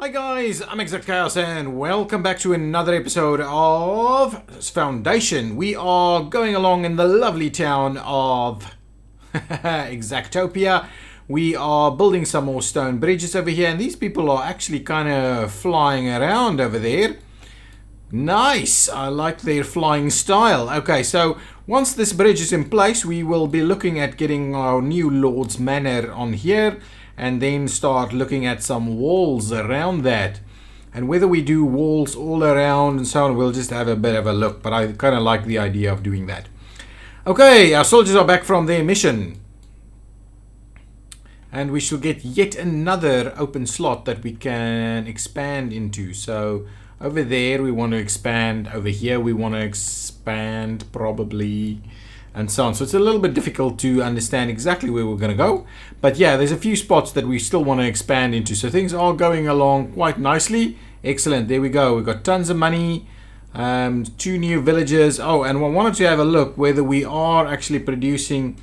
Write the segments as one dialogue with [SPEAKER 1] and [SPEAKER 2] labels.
[SPEAKER 1] Hi guys, I'm ExactChaos and welcome back to another episode of Foundation. We are going along in the lovely town of Exactopia. We are building some more stone bridges over here, and these people are actually kind of flying around over there. Nice, I like their flying style. Okay, so once this bridge is in place, we will be looking at getting our new Lord's Manor on here, and then start looking at some walls around that. And whether we do walls all around and so on, we'll just have a bit of a look, but I kind of like the idea of doing that. Okay, our soldiers are back from their mission, and we shall get yet another open slot that we can expand into. So over there we want to expand, over here we want to expand probably, and so on. So it's a little bit difficult to understand exactly where we're going to go. But yeah, there's a few spots that we still want to expand into. So things are going along quite nicely. Excellent. There we go. We've got tons of money. 2 new villages. Oh, and I wanted to have a look whether we are actually producing,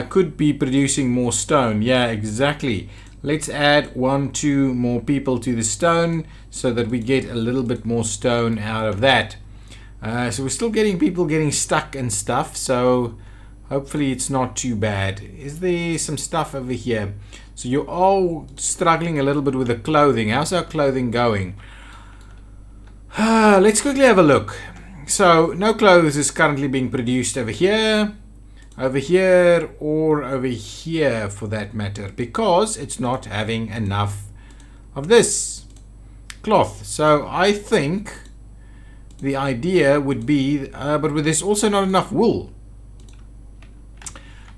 [SPEAKER 1] could be producing more stone. Yeah, exactly. Let's add 2 more people to the stone so that we get a little bit more stone out of that. So we're still getting people getting stuck and stuff, so hopefully it's not too bad. Is there some stuff over here? So you're all struggling a little bit with the clothing. How's our clothing going? Let's quickly have a look. So no clothes is currently being produced over here, or over here for that matter, because it's not having enough of this cloth. So I think the idea would be, but there's also not enough wool.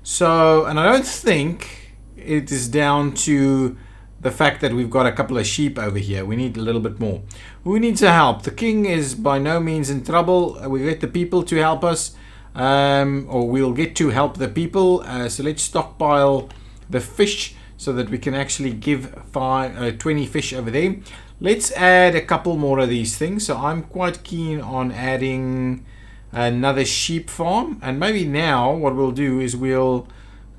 [SPEAKER 1] So, and I don't think it is down to the fact that we've got a couple of sheep over here. We need a little bit more. We need some help. The king is by no means in trouble. We get the people to help us, or we'll get to help the people. So let's stockpile the fish so that we can actually give 20 fish over there. Let's add a couple more of these things. So I'm quite keen on adding another sheep farm. And maybe now what we'll do is we'll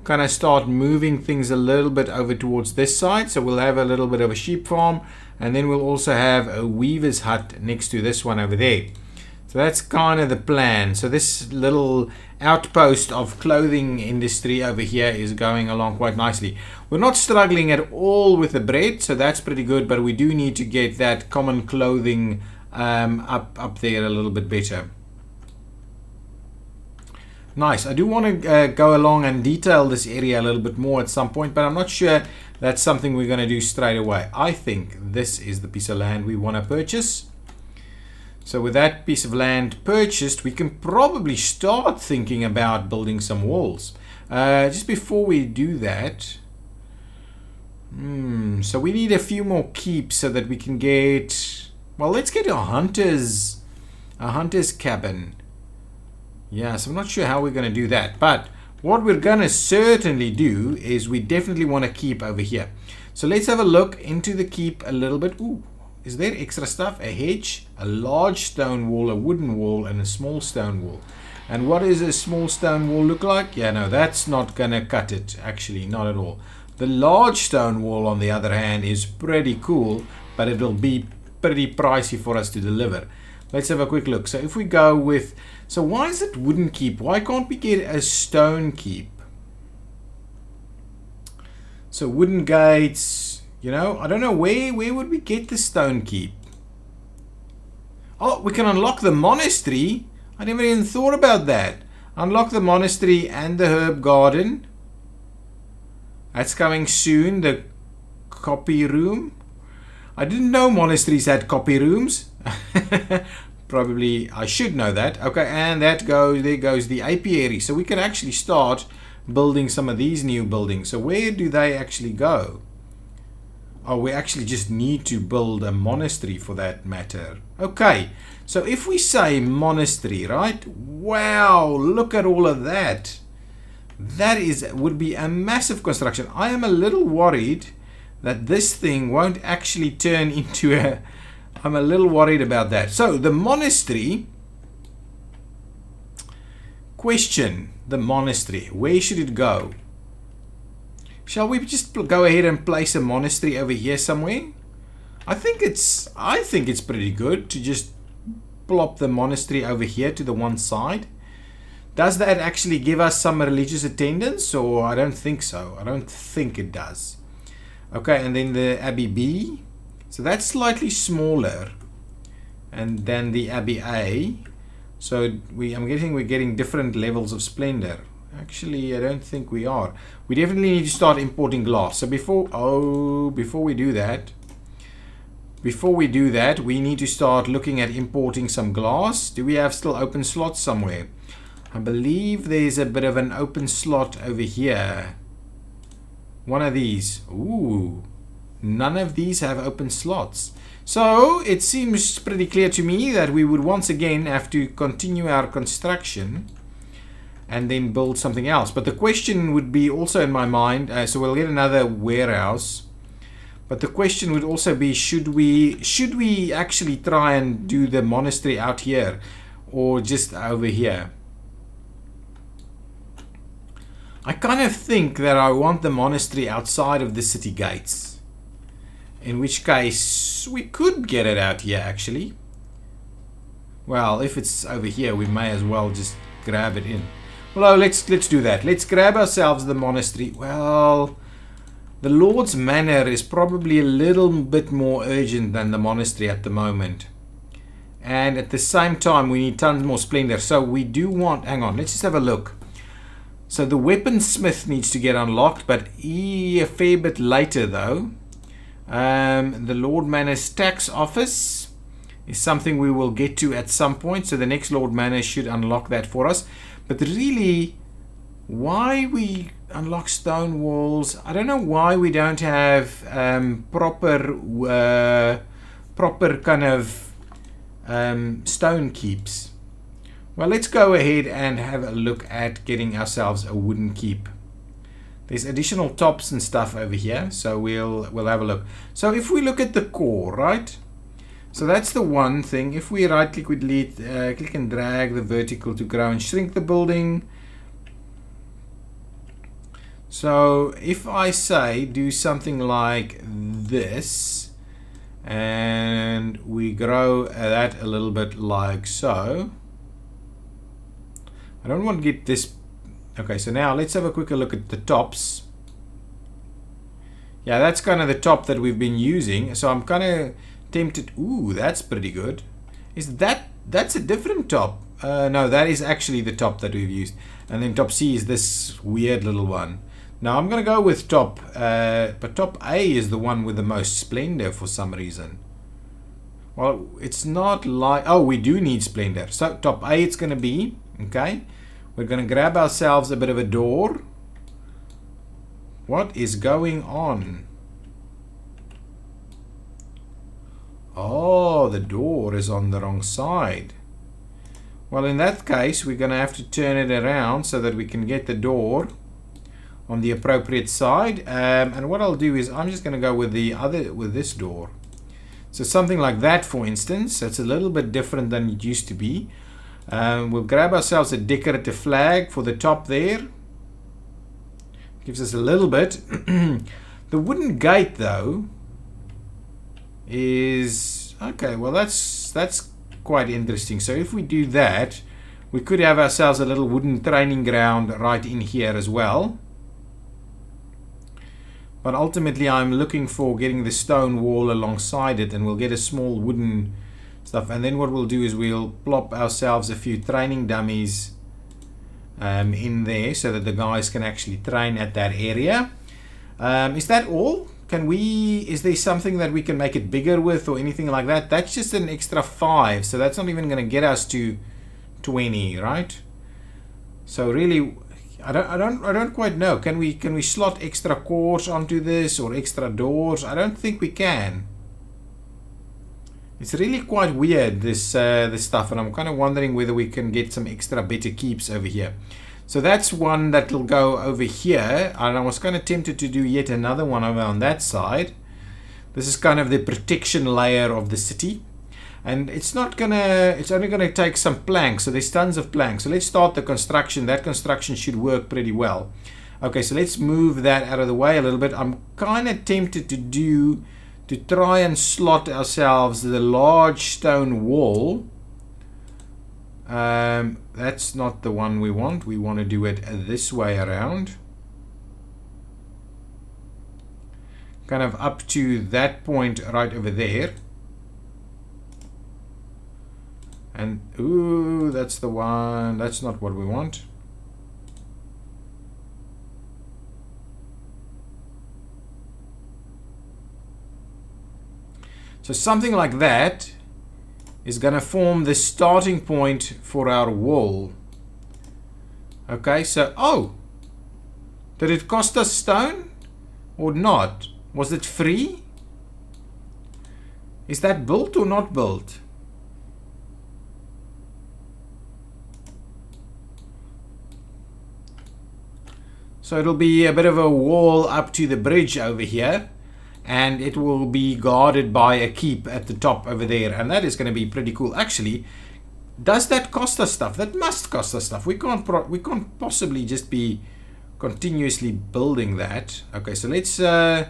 [SPEAKER 1] kind of start moving things a little bit over towards this side. So we'll have a little bit of a sheep farm. And then we'll also have a weaver's hut next to this one over there. So that's kind of the plan. So this little outpost of clothing industry over here is going along quite nicely. We're not struggling at all with the bread, so that's pretty good, but we do need to get that common clothing up there a little bit better. Nice. I do want to go along and detail this area a little bit more at some point, but I'm not sure that's something we're going to do straight away. I think this is the piece of land we want to purchase. So with that piece of land purchased, we can probably start thinking about building some walls. Just before we do that, so we need a few more keeps so that we can get, well, let's get a hunter's cabin. Yeah, so I'm not sure how we're going to do that, but what we're going to certainly do is we definitely want to keep over here. So let's have a look into the keep a little bit. Ooh. Is there extra stuff? A hedge, a large stone wall, a wooden wall, and a small stone wall. And what does a small stone wall look like? Yeah, no, that's not going to cut it. Actually, not at all. The large stone wall, on the other hand, is pretty cool, but it'll be pretty pricey for us to deliver. Let's have a quick look. So if we go with... So why is it wooden keep? Why can't we get a stone keep? So wooden gates... You know, I don't know, where would we get the stone keep? Oh, we can unlock the monastery. I never even thought about that. Unlock the monastery and the herb garden. That's coming soon. The copy room. I didn't know monasteries had copy rooms. Probably I should know that. Okay, and there goes the apiary. So we can actually start building some of these new buildings. So where do they actually go? Oh, we actually just need to build a monastery for that matter. Okay, so if we say monastery, right? Wow, look at all of that. That would be a massive construction. I am a little worried that this thing won't actually turn into a... I'm a little worried about that. So the monastery... Question, the monastery. Where should it go? Shall we just go ahead and place a monastery over here somewhere? I think it's pretty good to just plop the monastery over here to the one side. Does that actually give us some religious attendance, or I don't think so. I don't think it does. Okay, and then the Abbey B. So that's slightly smaller and then the Abbey A. So I'm guessing we're getting different levels of splendor. Actually, I don't think we are. We definitely need to start importing glass. So before we do that, we need to start looking at importing some glass. Do we have still open slots somewhere? I believe there's a bit of an open slot over here. One of these. Ooh, none of these have open slots. So it seems pretty clear to me that we would once again have to continue our construction and then build something else. But the question would be also in my mind, so we'll get another warehouse. But the question would also be, should we actually try and do the monastery out here or just over here? I kind of think that I want the monastery outside of the city gates. In which case, we could get it out here actually. Well, if it's over here, we may as well just grab it in. Well, let's do that. Let's grab ourselves the monastery. Well, the Lord's Manor is probably a little bit more urgent than the monastery at the moment. And at the same time, we need tons more splendor. So we do want... Hang on, let's just have a look. So the weaponsmith needs to get unlocked, but a fair bit later though. The Lord Manor's tax office is something we will get to at some point. So the next Lord Manor should unlock that for us. But really, why we unlock stone walls? I don't know why we don't have proper kind of stone keeps. Well, let's go ahead and have a look at getting ourselves a wooden keep. There's additional tops and stuff over here, so we'll have a look. So if we look at the core, right? So that's the one thing. If we right click with delete, click and drag the vertical to grow and shrink the building. So if I say do something like this, and we grow that a little bit like so. I don't want to get this. Okay, so now let's have a quicker look at the tops. Yeah, that's kind of the top that we've been using. So I'm kind of tempted. Ooh, that's pretty good. That's a different top? No, that is actually the top that we've used. And then top C is this weird little one. Now I'm going to go with top. But top A is the one with the most splendor for some reason. Well, it's not like... Oh, we do need splendor. So top A it's going to be... Okay, we're going to grab ourselves a bit of a door. What is going on? Oh, the door is on the wrong side. Well, in that case, we're going to have to turn it around so that we can get the door on the appropriate side. And what I'll do is I'm just going to go with this door. So something like that, for instance. That's a little bit different than it used to be. We'll grab ourselves a decorative flag for the top there. Gives us a little bit. The wooden gate though is okay. Well, that's quite interesting. So if we do that, we could have ourselves a little wooden training ground right in here as well. But ultimately I'm looking for getting the stone wall alongside it, and we'll get a small wooden stuff, and then what we'll do is we'll plop ourselves a few training dummies in there so that the guys can actually train at that area. Is that all? Is there something that we can make it bigger with or anything like that? That's just an extra 5, so that's not even going to get us to 20, right? So really, I don't quite know. Can we slot extra cores onto this or extra doors? I don't think we can. It's really quite weird, this stuff, and I'm kind of wondering whether we can get some extra better keeps over here. So that's one that will go over here, and I was kind of tempted to do yet another one over on that side. This is kind of the protection layer of the city, and it's only gonna take some planks, so there's tons of planks. So let's start the construction. That construction should work pretty well. Okay, so let's move that out of the way a little bit. I'm kind of tempted to do to try and slot ourselves the large stone wall. That's not the one we want. We want to do it this way around. Kind of up to that point right over there. And, ooh, that's the one. That's not what we want. So something like that is going to form the starting point for our wall. Okay, so, oh, did it cost us stone or not? Was it free? Is that built or not built? So it'll be a bit of a wall up to the bridge over here. And it will be guarded by a keep at the top over there. And that is going to be pretty cool. Actually, does that cost us stuff? That must cost us stuff. We can't possibly just be continuously building that. Okay, so let's run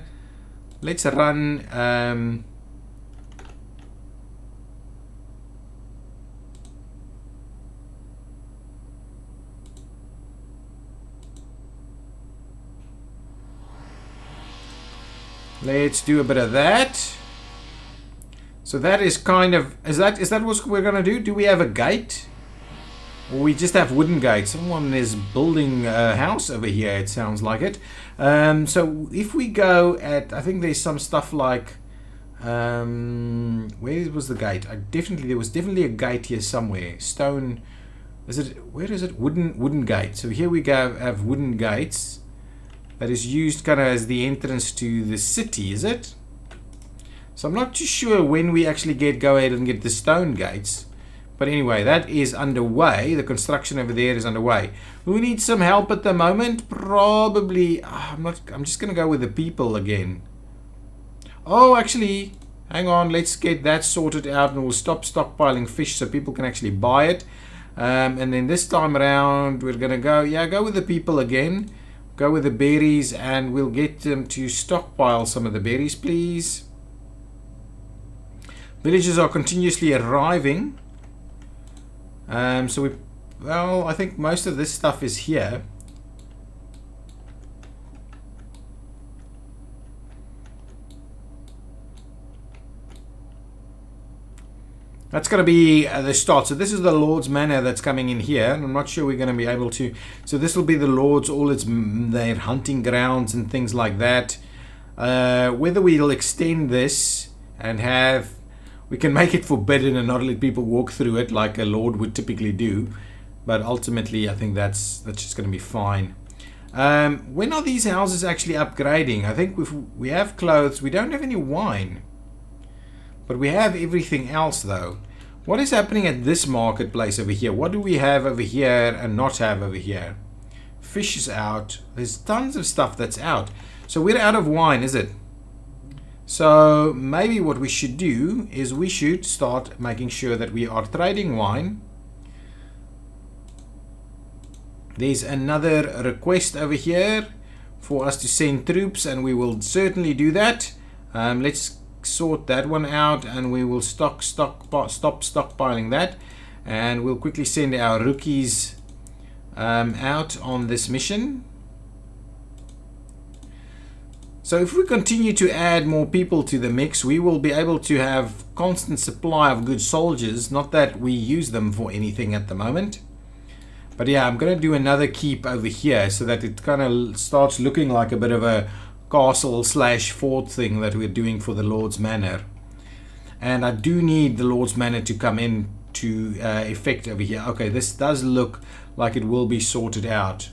[SPEAKER 1] let's do a bit of that. So that is kind of, is that what we're gonna do? Do we have a gate? Or we just have wooden gates? Someone is building a house over here, it sounds like it. So if we go at, I think there's some stuff like, where was the gate? There was definitely a gate here somewhere. Stone, where is it? Wooden gate. So here we go, have wooden gates. That is used kind of as the entrance to the city, is it? So I'm not too sure when we actually go ahead and get the stone gates. But anyway, that is underway. The construction over there is underway. Who needs some help at the moment? Probably, I'm just going to go with the people again. Oh, actually, hang on. Let's get that sorted out and we'll stop stockpiling fish so people can actually buy it. And then this time around, we're going to go with the people again. Go with the berries and we'll get them to stockpile some of the berries, please. Villagers are continuously arriving. So I think most of this stuff is here. That's going to be the start. So this is the Lord's Manor that's coming in here. And I'm not sure we're going to be able to. So this will be the Lord's, all their hunting grounds and things like that. Whether we'll extend this and we can make it forbidden and not let people walk through it like a Lord would typically do. But ultimately, I think that's just going to be fine. When are these houses actually upgrading? I think we have clothes. We don't have any wine. But we have everything else though. What is happening at this marketplace over here? What do we have over here and not have over here? Fish is out. There's tons of stuff that's out. So we're out of wine, is it? So maybe what we should do is we should start making sure that we are trading wine. There's another request over here for us to send troops and we will certainly do that. Let's sort that one out and we will stop stockpiling that and we'll quickly send our rookies out on this mission. So if we continue to add more people to the mix, we will be able to have constant supply of good soldiers. Not that we use them for anything at the moment, but yeah, I'm going to do another keep over here so that it kind of starts looking like a bit of a castle / fort thing that we're doing for the Lord's Manor. And I do need the Lord's Manor to come in to effect over here. Okay, this does look like it will be sorted out,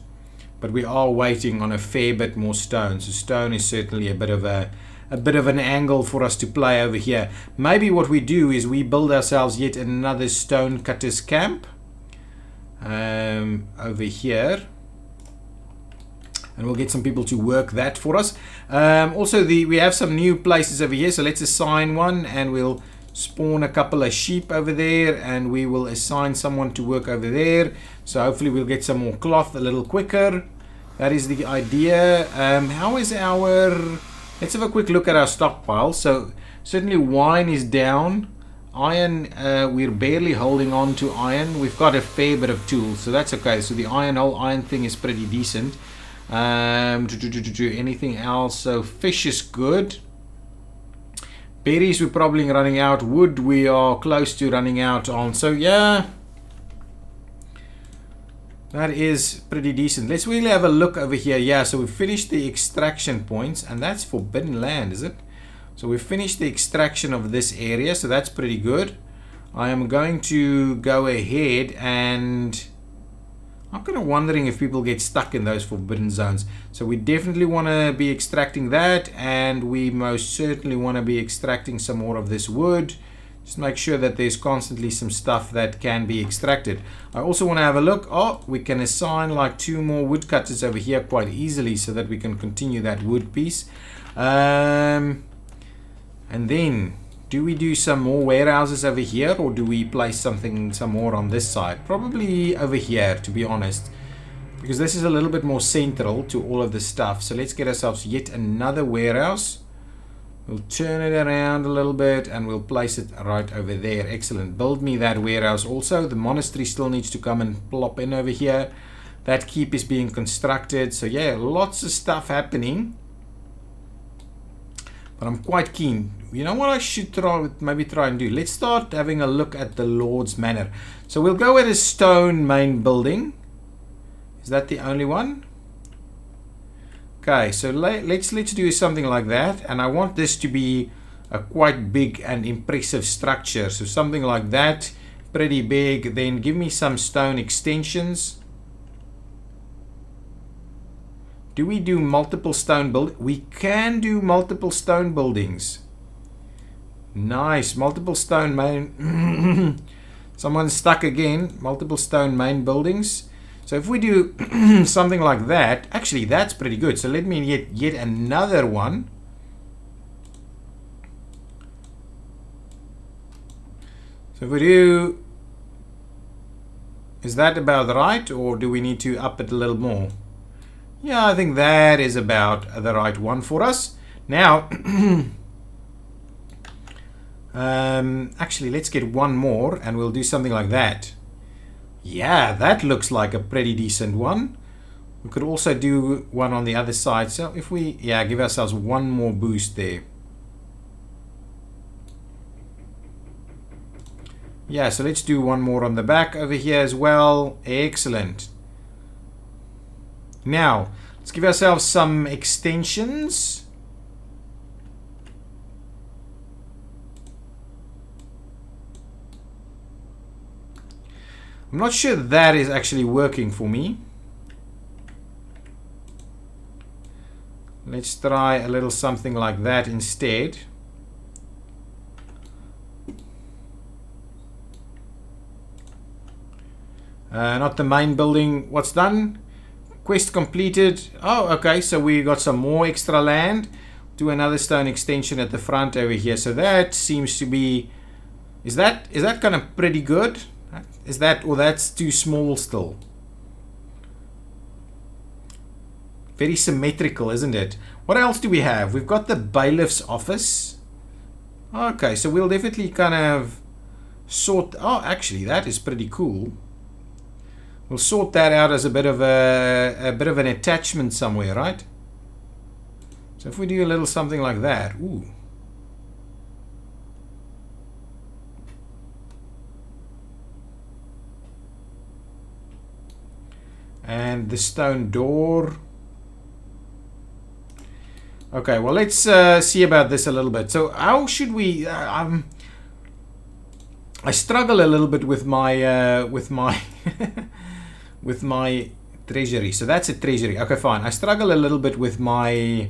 [SPEAKER 1] but we are waiting on a fair bit more stone. So stone is certainly a bit of an angle for us to play over here. Maybe what we do is we build ourselves yet another stone cutters camp over here. And we'll get some people to work that for us. Also, we have some new places over here. So let's assign one and we'll spawn a couple of sheep over there. And we will assign someone to work over there. So hopefully we'll get some more cloth a little quicker. That is the idea. How is our Let's have a quick look at our stockpile. So certainly wine is down. Iron, we're barely holding on to iron. We've got a fair bit of tools, so that's okay. So the whole iron thing is pretty decent. Anything else? So fish is good. Berries we're probably running out. Wood we are close to running out on. So yeah, that is pretty decent. Let's really have a look over here. Yeah, so we've finished the extraction points, and that's forbidden land, is it? So we've finished the extraction of this area, so that's pretty good. I am going to go ahead and I'm kind of wondering if people get stuck in those forbidden zones. So we definitely want to be extracting that, and we most certainly want to be extracting some more of this wood. Just make sure that there's constantly some stuff that can be extracted. I also want to have a look. Oh, we can assign like 2 more woodcutters over here quite easily so that we can continue that wood piece. And then, do we do some more warehouses over here, or do we place some more on this side? Probably over here, to be honest, because this is a little bit more central to all of this stuff. So let's get ourselves yet another warehouse. We'll turn it around a little bit and we'll place it right over there. Excellent. Build me that warehouse also. The monastery still needs to come and plop in over here. That keep is being constructed. So yeah, lots of stuff happening. But I'm quite keen. You know what I should maybe try and do? Let's start having a look at the Lord's Manor. So we'll go with a stone main building. Is that the only one? Okay, so let's do something like that. And I want this to be a quite big and impressive structure. So something like that, pretty big. Then give me some stone extensions. Do we do multiple stone build? We can do multiple stone buildings. Nice. Multiple stone main. Someone's stuck again. Multiple stone main buildings. So if we do something like that, actually that's pretty good. So let me get yet another one. So if we do, is that about right, or do we need to up it a little more? Yeah, I think that is about the right one for us. Now, actually, let's get one more and we'll do something like that. Yeah, that looks like a pretty decent one. We could also do one on the other side. So if we, yeah, give ourselves one more boost there. Yeah, so let's do one more on the back over here as well. Excellent. Now, let's give ourselves some extensions. I'm not sure that is actually working for me. Let's try a little something like that instead. Not the main building. What's done? Quest completed. Oh, okay, so we got some more extra land. Do another stone extension at the front over here. So that seems to be, is that kind of pretty good? Is that, or that's too small still? Very symmetrical, isn't it? What else do we have? We've got the bailiff's office. Okay, so we'll definitely kind of sort, oh, actually that is pretty cool. We'll sort that out as a bit of an attachment somewhere, right? So if we do a little something like that, ooh. And the stone door. Okay, well let's see about this a little bit. So how should we? I struggle a little bit with my with my treasury. So that's a treasury. Okay, fine. I struggle a little bit with my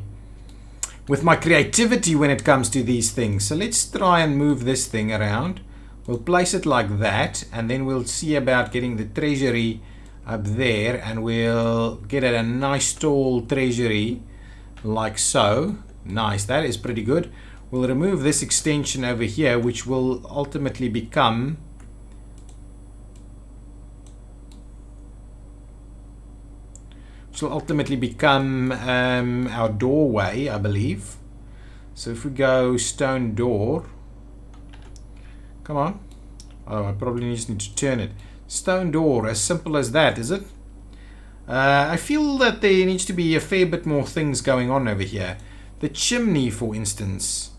[SPEAKER 1] creativity when it comes to these things. So let's try and move this thing around. We'll place it like that, and then we'll see about getting the treasury up there, and we'll get a nice tall treasury like so. Nice. That is pretty good. We'll remove this extension over here, which will ultimately become our doorway, I believe. So if we go stone door, come on. Oh, I probably just need to turn it. Stone door, as simple as that, is it? I feel that there needs to be a fair bit more things going on over here. The chimney, for instance.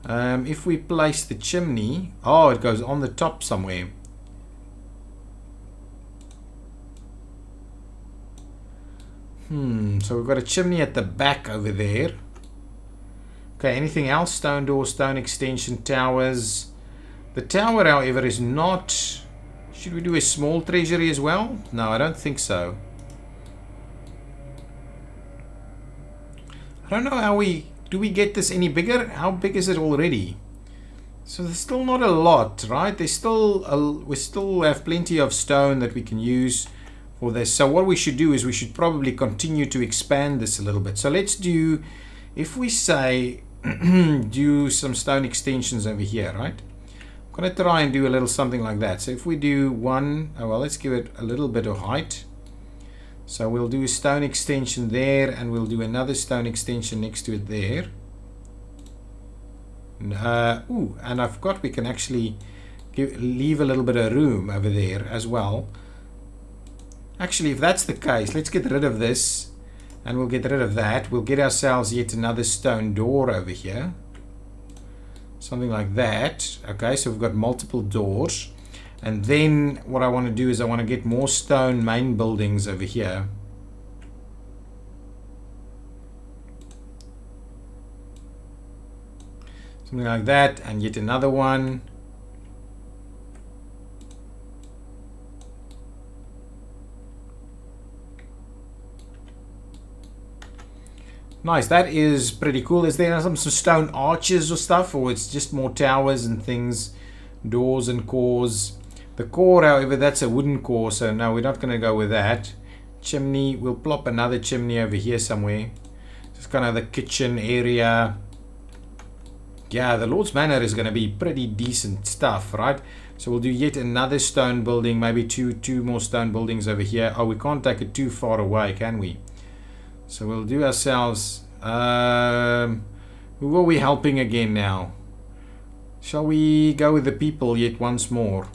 [SPEAKER 1] If we place the chimney, oh, it goes on the top somewhere. So we've got a chimney at the back over there. Okay, anything else? Stone door, stone extension, towers. The tower, however, is not... Should we do a small treasury as well? No, I don't think so. I don't know how we... Do we get this any bigger? How big is it already? So there's still not a lot, right? There's still... we still have plenty of stone that we can use for this. So what we should do is we should probably continue to expand this a little bit. So let's do... If we say... do some stone extensions over here, right? I'm going to try and do a little something like that. So if we do one... Oh, well, let's give it a little bit of height. So we'll do a stone extension there, and we'll do another stone extension next to it there. Ooh, and I forgot we can actually leave a little bit of room over there as well. Actually, if that's the case, let's get rid of this, and we'll get rid of that. We'll get ourselves yet another stone door over here. Something like that. Okay, so we've got multiple doors. And then what I want to do is I want to get more stone main buildings over here. Something like that, and yet another one. Nice, that is pretty cool. Is there some stone arches or stuff, or it's just more towers and things, doors and cores? The core, however, that's a wooden core, so no, we're not going to go with that. Chimney, we'll plop another chimney over here somewhere. Just kind of the kitchen area. Yeah, the Lord's Manor is going to be pretty decent stuff, right? So we'll do yet another stone building, maybe two more stone buildings over here. Oh, we can't take it too far away, can we? So we'll do ourselves... who are we helping again now? Shall we go with the people yet once more?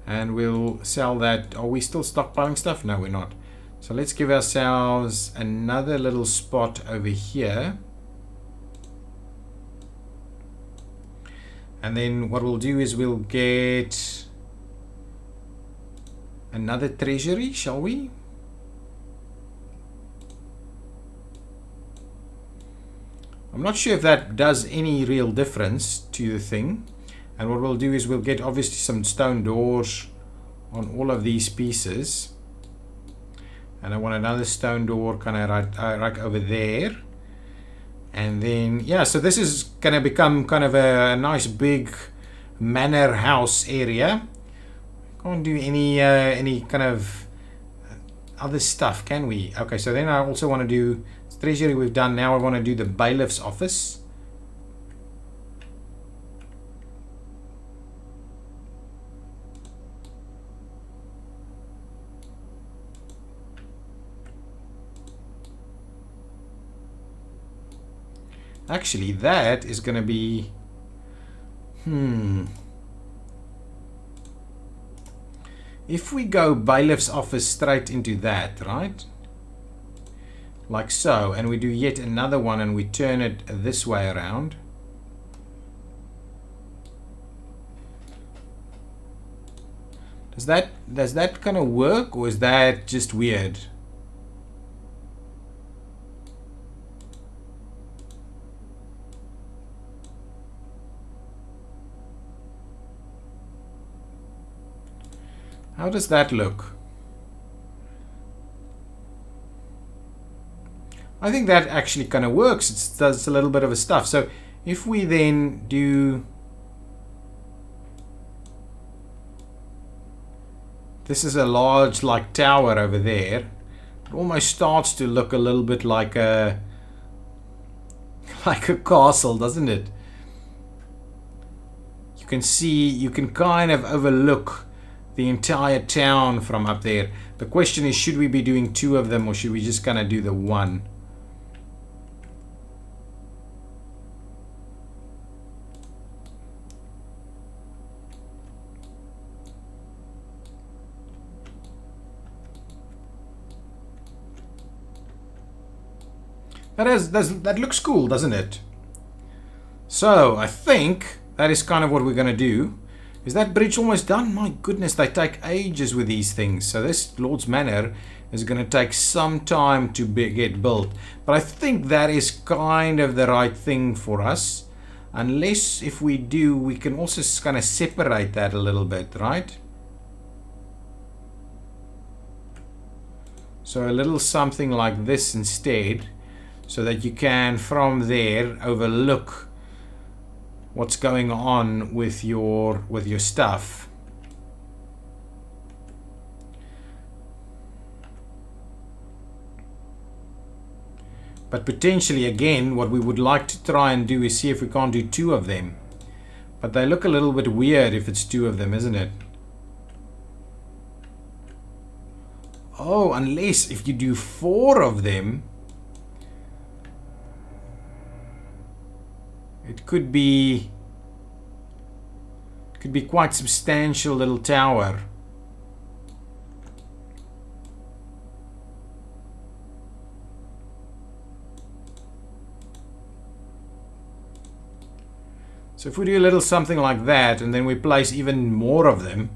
[SPEAKER 1] And we'll sell that. Are we still stockpiling stuff? No, we're not. So let's give ourselves another little spot over here. And then what we'll do is we'll get another treasury, shall we? I'm not sure if that does any real difference to the thing. And what we'll do is we'll get obviously some stone doors on all of these pieces. And I want another stone door kind of right over there. And then, yeah, so this is going to become kind of a nice big manor house area. Can't do any kind of other stuff, can we? Okay, so then I also want to do treasury we've done. Now I want to do the bailiff's office. Actually, that is going to be... If we go bailiff's office straight into that, right? Like so. And we do yet another one and we turn it this way around. Does that kind of work, or is that just weird? How does that look? I think that actually kind of works. It does a little bit of a stuff. So if we then do... This is a large like tower over there. It almost starts to look a little bit like a castle, doesn't it? You can see, you can kind of overlook the entire town from up there. The question is, should we be doing two of them, or should we just kind of do the one? That looks cool, doesn't it? So I think that is kind of what we're going to do. Is that bridge almost done? My goodness, they take ages with these things. So this Lord's Manor is going to take some time to get built. But I think that is kind of the right thing for us. Unless if we do, we can also kind of separate that a little bit, right? So a little something like this instead. So that you can from there overlook what's going on with your stuff. But potentially again what we would like to try and do is see if we can't do 2 of them. But they look a little bit weird if it's 2 of them, isn't it? Oh, unless if you do 4 of them, it could be quite substantial little tower. So if we do a little something like that and then we place even more of them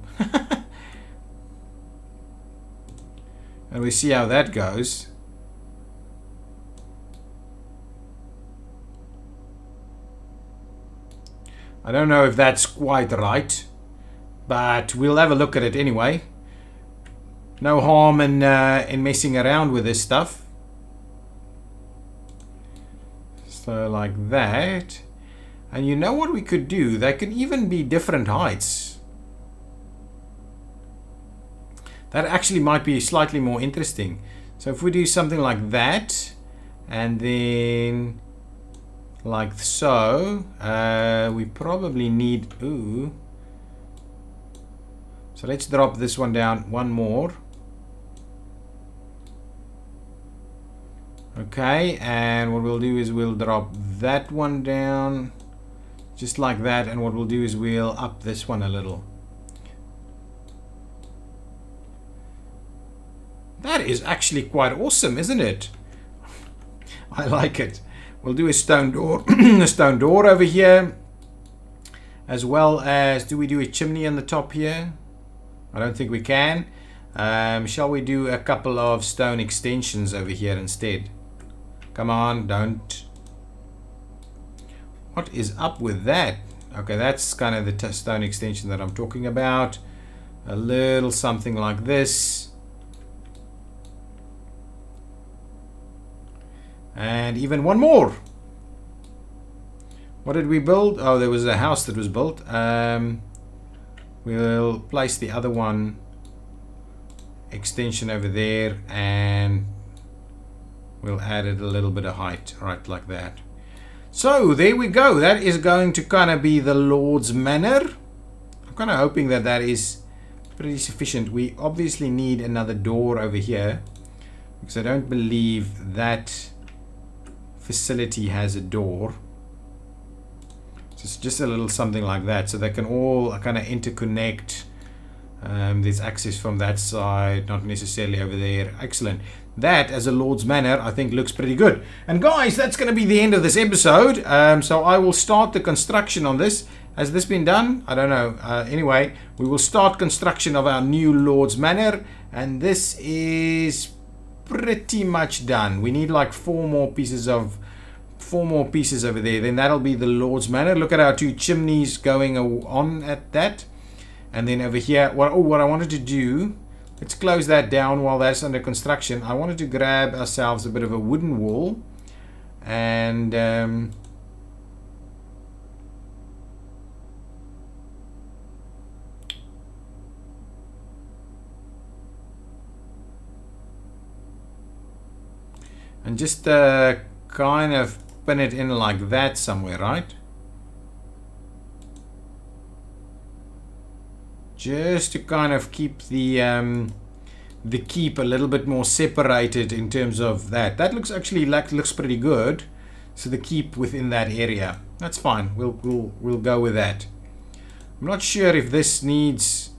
[SPEAKER 1] and we see how that goes. I don't know if that's quite right, but we'll have a look at it anyway. No harm in messing around with this stuff. So like that. And you know what we could do? They can even be different heights. That actually might be slightly more interesting. So if we do something like that, and then like so, we probably need, ooh. So let's drop this one down one more. Okay, and what we'll do is we'll drop that one down just like that, and what we'll do is we'll up this one a little. That is actually quite awesome, isn't it? I like it. We'll do a stone door, a stone door over here, as well as, do we do a chimney on the top here? I don't think we can. Shall we do a couple of stone extensions over here instead? Come on, don't. What is up with that? Okay, that's kind of the stone extension that I'm talking about. A little something like this. And even one more. What did we build? Oh, there was a house that was built. We'll place the other one extension over there, and we'll add it a little bit of height, right like that. So there we go. That is going to kind of be the Lord's Manor. I'm kind of hoping that that is pretty sufficient. We obviously need another door over here, because I don't believe that facility has a door. So it's just a little something like that, so they can all kind of interconnect. There's access from that side, not necessarily over there. Excellent. That, as a Lord's Manor, I think looks pretty good. And guys, that's going to be the end of this episode. So I will start the construction on this. Has this been done? I don't know. Anyway, we will start construction of our new Lord's Manor. And this is pretty much done. We need like four more pieces over there. Then that'll be the Lord's Manor. Look at our 2 chimneys going on at that. And then over here, what I wanted to do, let's close that down while that's under construction. I wanted to grab ourselves a bit of a wooden wall, and just kind of pin it in like that somewhere, right? Just to kind of keep the keep a little bit more separated in terms of that. That looks actually looks pretty good. So the keep within that area, that's fine. We'll go with that. I'm not sure if this needs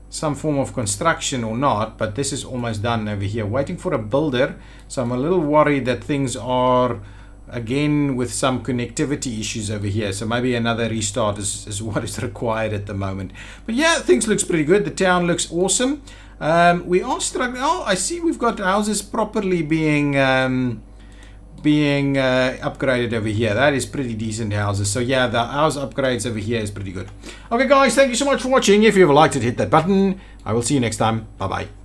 [SPEAKER 1] some form of construction or not, but this is almost done over here. Waiting for a builder, so I'm a little worried that things are again with some connectivity issues over here, so maybe another restart is what is required at the moment. But yeah, things looks pretty good. The town looks awesome. We are struggling. Oh, I see we've got houses properly being upgraded over here. That is pretty decent houses. So yeah, the house upgrades over here is pretty good. Okay guys, thank you so much for watching. If you have liked it, hit that button. I will see you next time. Bye bye.